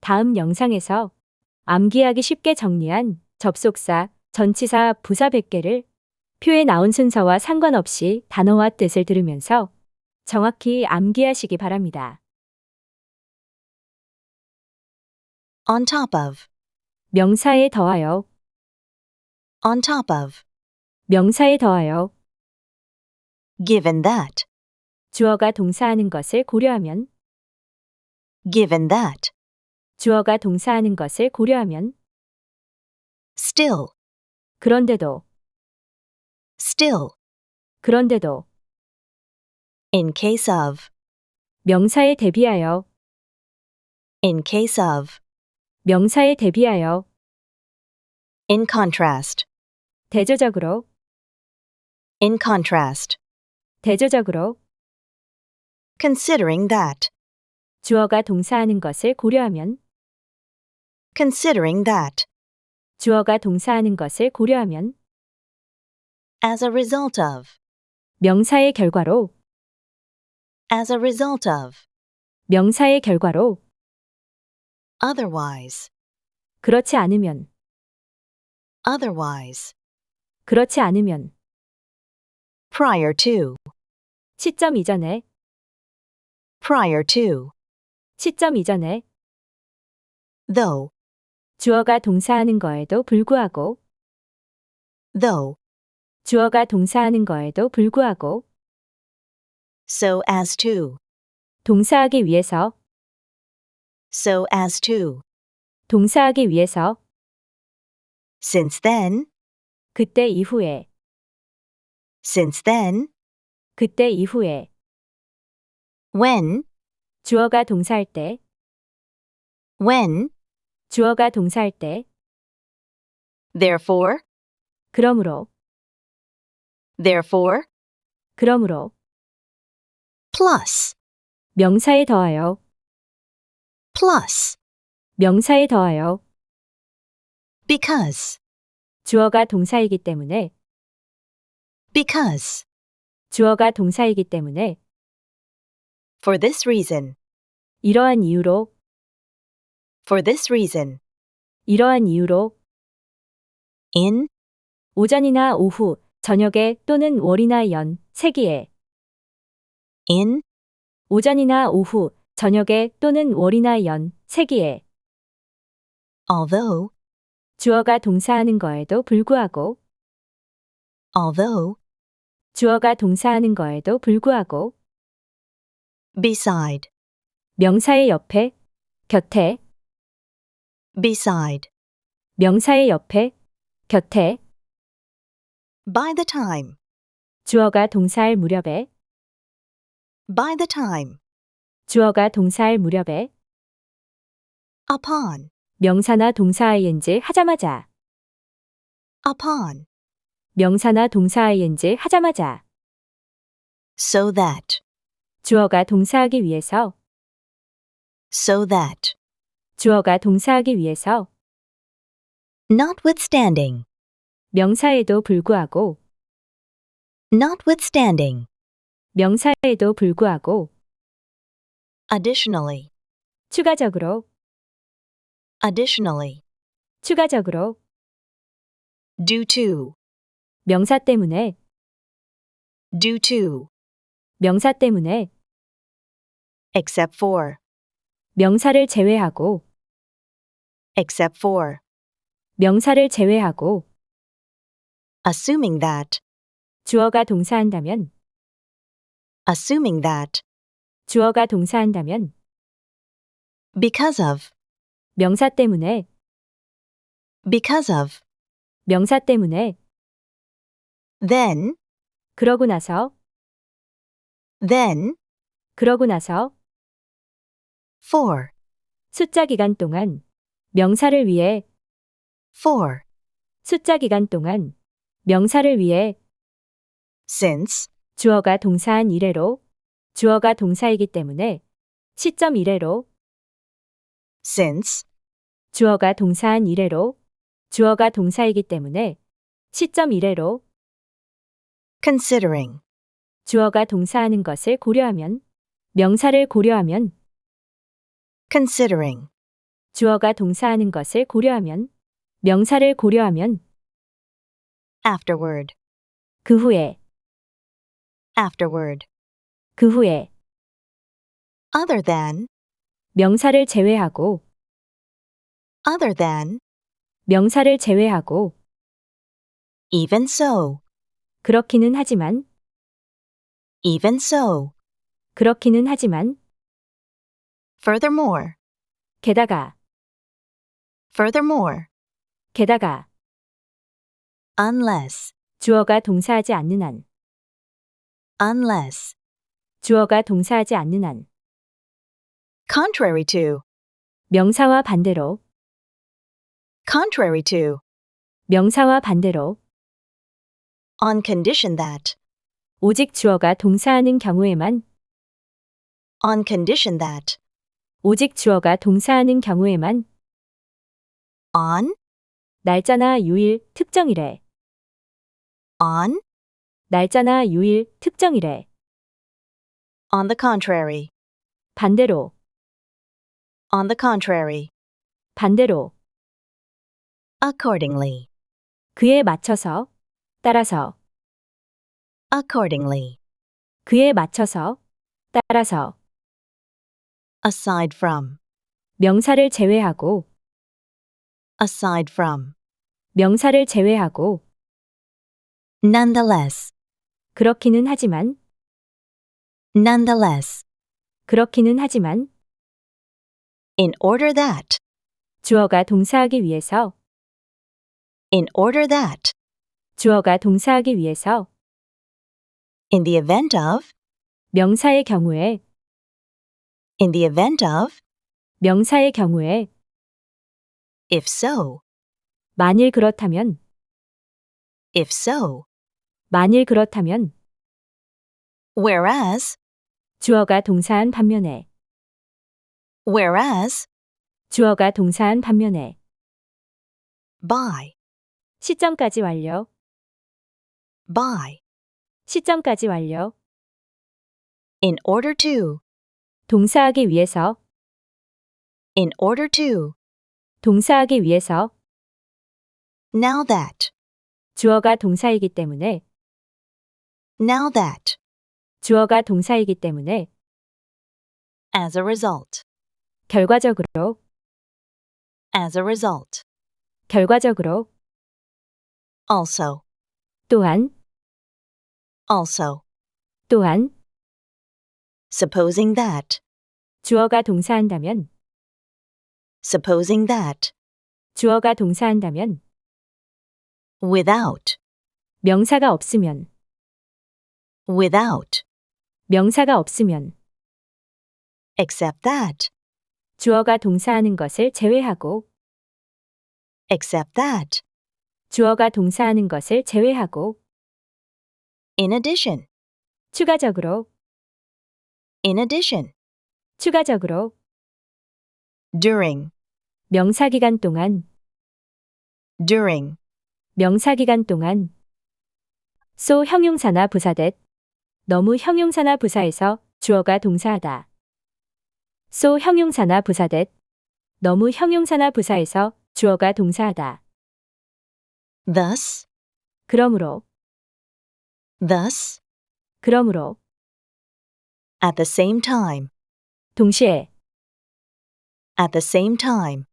다음 영상에서 암기하기 쉽게 정리한 접속사, 전치사, 부사 100개를 표에 나온 순서와 상관없이 단어와 뜻을 들으면서 정확히 암기하시기 바랍니다. On top of, 명사에 더하여, on top of, 명사에 더하여, given that, 주어가 동사하는 것을 고려하면, given that, 주어가 동사하는 것을 고려하면, still, 그런데도, still, 그런데도, in case of, 명사에 대비하여, in case of, 명사에 대비하여, in contrast, 대조적으로, in contrast, 대조적으로, considering that, 주어가 동사하는 것을 고려하면, considering that, 주어가 동사하는 것을 고려하면, as a result of, 명사의 결과로, as a result of, 명사의 결과로, otherwise, 그렇지 않으면, otherwise, 그렇지 않으면, prior to, 시점 이전에, prior to, 시점 이전에, though, 주어가 동사하는 거에도 불구하고, though, 주어가 동사하는 거에도 불구하고, so as to, 동사하기 위해서, so as to, 동사하기 위해서, since then, 그때 이후에, since then, 그때 이후에, when, 주어가 동사할 때, when, 주어가 동사할 때, therefore, 그러므로, therefore, 그러므로, plus, 명사에 더하여, plus, 명사에 더하여, because, 주어가 동사이기 때문에, because, 주어가 동사이기 때문에, for this reason, 이러한 이유로, for this reason, 이러한 이유로, in, 오전이나 오후, 저녁에 또는 월이나 연, 세기에, in, 오전이나 오후, 저녁에 또는 월이나 연, 세기에, although, 주어가 동사하는 거에도 불구하고, although, 주어가 동사하는 거에도 불구하고, beside, 명사의 옆에, 곁에, beside, 명사의 옆에, 곁에, by the time, 주어가 동사할 무렵에, by the time, 주어가 동사할 무렵에, upon, 명사나 동사 ing 하자마자, upon, 명사나 동사 ing 하자마자, so that, 주어가 동사하기 위해서, so that, 주어가 동사하기 위해서, notwithstanding, 명사에도 불구하고, notwithstanding, 명사에도 불구하고, additionally, 추가적으로, additionally, 추가적으로, due to, 명사 때문에, due to, 명사 때문에, except for, 명사를 제외하고, except for, 명사를 제외하고, assuming that, 주어가 동사한다면, assuming that, 주어가 동사한다면, because of, 명사 때문에, because of, 명사 때문에, then, 그러고 나서, then, 그러고 나서, for, 숫자 기간 동안, 명사를 위해, for, 숫자 기간 동안, 명사를 위해, since, 주어가 동사한 이래로, 주어가 동사이기 때문에, 시점 이래로, since, 주어가 동사한 이래로, 주어가 동사이기 때문에, 시점 이래로, considering, 주어가 동사하는 것을 고려하면, 명사를 고려하면, considering, 주어가 동사하는 것을 고려하면, 명사를 고려하면, afterward, 그 후에, afterward, 그 후에, other than, 명사를 제외하고, other than, 명사를 제외하고, even so, 그렇기는 하지만, even so, 그렇기는 하지만, furthermore, 게다가, furthermore, 게다가, unless, 주어가 동사하지 않는 한, unless, 주어가 동사하지 않는 한, contrary to, 명사와 반대로, contrary to, 명사와 반대로, on condition that, 오직 주어가 동사하는 경우에만, on condition that, 오직 주어가 동사하는 경우에만, on, 날짜나 요일, 특정일에, on, 날짜나 요일, 특정일에, on the contrary, 반대로, on the contrary, 반대로, accordingly, 그에 맞춰서, 따라서, accordingly, 그에 맞춰서, 따라서, aside from, 명사를 제외하고, aside from, 명사를 제외하고, nonetheless, 그렇기는 하지만, nonetheless, 그렇기는 하지만, in order that, 주어가 동사하기 위해서, in order that, 주어가 동사하기 위해서, in the event of, 명사의 경우에, in the event of, 명사의 경우에, if so, 만일 그렇다면, if so, 만일 그렇다면, whereas, 주어가 동사한 반면에, whereas, 주어가 동사한 반면에, by, 시점까지 완료, by, 시점까지 완료, in order to, 동사하기 위해서, in order to, 동사하기 위해서, now that, 주어가 동사이기 때문에, now that, 주어가 동사이기 때문에, as a result, 결과적으로, as a result, 결과적으로, also, 또한, also, 또한, supposing that, 주어가 동사한다면, supposing that, 주어가 동사한다면, without, 명사가 없으면, without, 명사가 없으면, except that, 주어가 동사하는 것을 제외하고, except that, 주어가 동사하는 것을 제외하고, in addition, 추가적으로, in addition, 추가적으로, during, 명사기간 동안, during, 명사기간 동안, so 형용사나 부사댓, 너무 형용사나 부사에서 주어가 동사하다. so 형용사나 부사댓, 너무 형용사나 부사에서 주어가 동사하다. thus, 그러므로, thus, 그러므로, at the same time, 동시에, at the same time,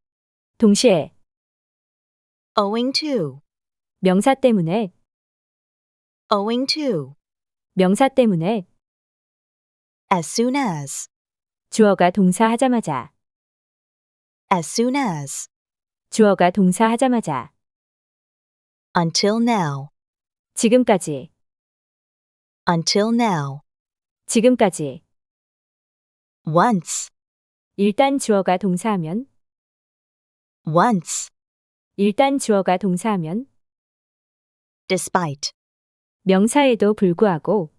동시에, owing to, 명사 때문에, owing to, 명사 때문에, as soon as, 주어가 동사하자마자, as soon as, 주어가 동사하자마자, until now, 지금까지, until now, 지금까지, once, 일단 주어가 동사하면, once, 일단 주어가 동사하면, despite, 명사에도 불구하고,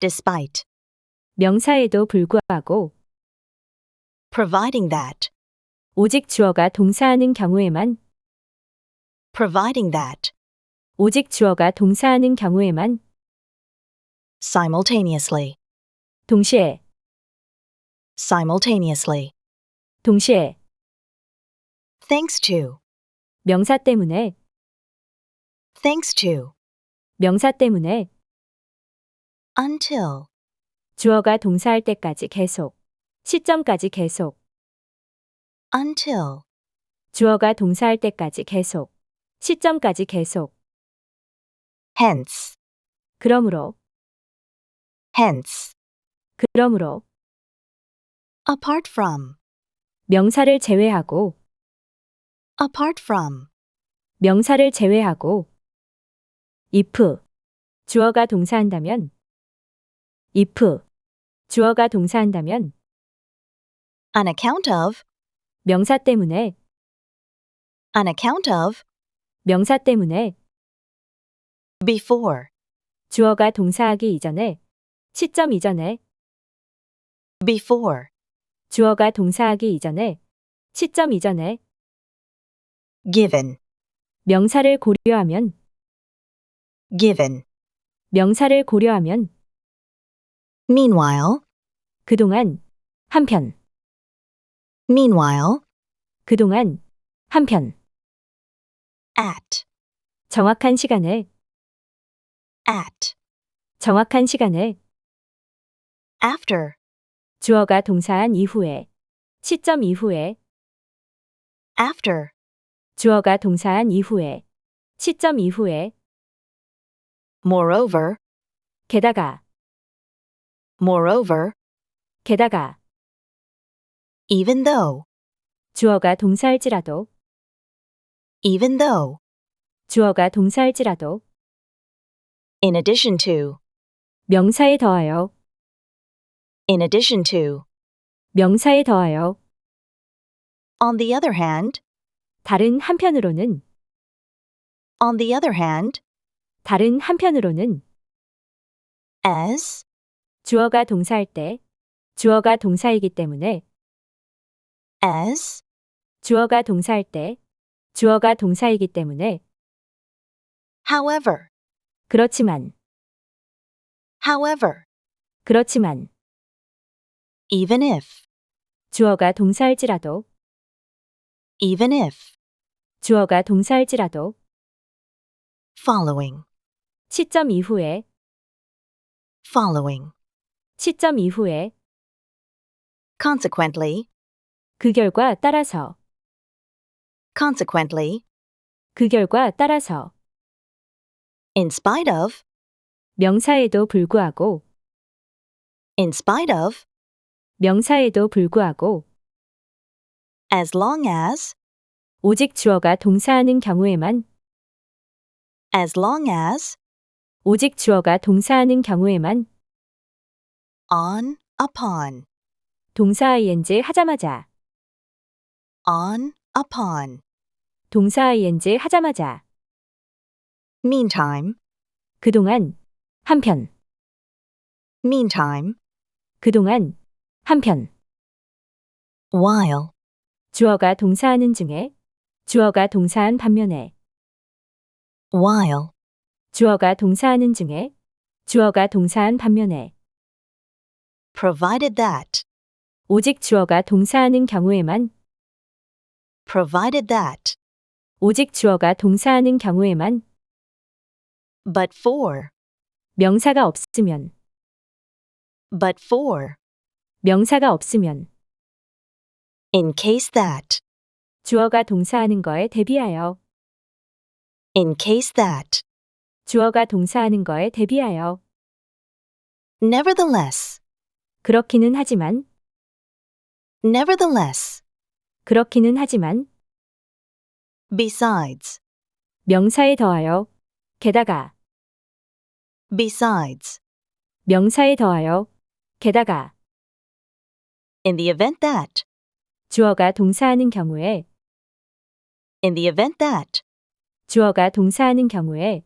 despite, 명사에도 불구하고, providing that, 오직 주어가 동사하는 경우에만, providing that, 오직 주어가 동사하는 경우에만, simultaneously, 동시에, simultaneously, 동시에, Thanks to. 명사 때문에, Thanks to. 명사 때문에, Until. 주어가 동사할 때까지 계속, 시점까지 계속, Until. 주어가 동사할 때까지 계속, 시점까지 계속, Hence. 그러므로, Hence. 그러므로, Apart from. 명사를 제외하고, Apart from. 명사를 제외하고, if, 주어가 동사한다면, if, 주어가 동사한다면, On account of. 명사 때문에, On account of. 명사 때문에, Before. 주어가 동사하기 이전에, 시점 이전에, Before. 주어가 동사하기 이전에, 시점 이전에, Given. 명사를 고려하면, Given. 명사를 고려하면, Meanwhile. 그동안, 한편, Meanwhile. 그동안, 한편, At. 정확한 시간에, At. 정확한 시간에, After. 주어가 동사한 이후에, 시점 이후에, After. 주어가 동사한 이후에, 시점 이후에, Moreover. 게다가, Moreover. 게다가, Even though. 주어가 동사일지라도, Even though. 주어가 동사일지라도, In addition to. 명사에 더하여, In addition to. 명사에 더하여, On the other hand. 다른 한편으로는, On the other hand. 다른 한편으로는, As. 주어가 동사할 때, 주어가 동사이기 때문에, As. 주어가 동사할 때, 주어가 동사이기 때문에, However. 그렇지만, However. 그렇지만, Even if. 주어가 동사일지라도, Even if. 주어가 동사일지라도, Following. 시점 이후에, Following. 시점 이후에, Consequently. 그 결과 따라서, Consequently. 그 결과 따라서, In spite of. 명사에도 불구하고, In spite of. 명사에도 불구하고, As long as. 오직 주어가 동사하는 경우에만, As long as. 오직 주어가 동사하는 경우에만, On. Upon. 동사 ing 하자마자, On. Upon. 동사 ing 하자마자, Meantime. 그동안, 한편, Meantime. 그동안, 한편, While. 주어가 동사하는 중에, 주어가 동사한 반면에, While. 주어가 동사하는 중에, 주어가 동사한 반면에, Provided that. 오직 주어가 동사하는 경우에만, Provided that. 오직 주어가 동사하는 경우에만, But for. 명사가 없으면, But for. 명사가 없으면, In case that. 주어가 동사하는 거에 대비하여, In case that. 주어가 동사하는 거에 대비하여, Nevertheless. 그렇기는 하지만, Nevertheless. 그렇기는 하지만, Besides. 명사에 더하여, 게다가, Besides. 명사에 더하여, 게다가, In the event that. 주어가 동사하는 경우에, In the event that. 주어가 동사하는 경우에,